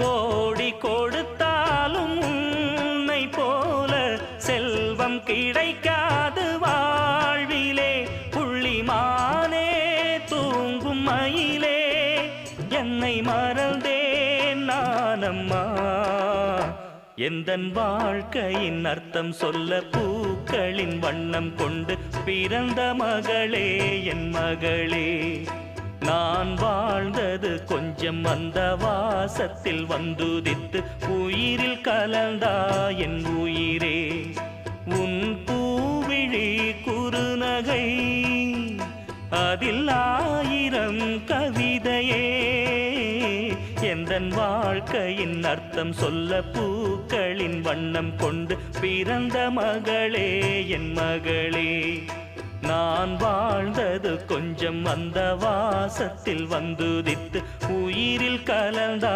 கோடி கொடுத்தாலும் உன்னை போல செல்வம் கிடைக்காது வாழ்விலே. புள்ளிமானே தூங்கும் மயிலே என்னை மறந்தேன் நானம்மா. எந்தன் வாழ்க்கையின் அர்த்தம் சொல்ல பூக்களின் வண்ணம் கொண்டு பிறந்த மகளே என் மகளே. நான் வாழ்ந்தது கொஞ்சம் அந்த வாசத்தில் வந்துதித்து உயிரில் கலந்தா என் உயிரே. உன் பூவிழி குறுநகை அதில் 1000 கவிதையே. எந்தன் வாழ்க்கையின் அர்த்தம் சொல்ல பூக்களின் வண்ணம் கொண்டு பிறந்த மகளே என் மகளே. நான் வாழ்ந்தது கொஞ்சம் அந்த வாசத்தில் வந்துதித்து உயிரில் கலந்தா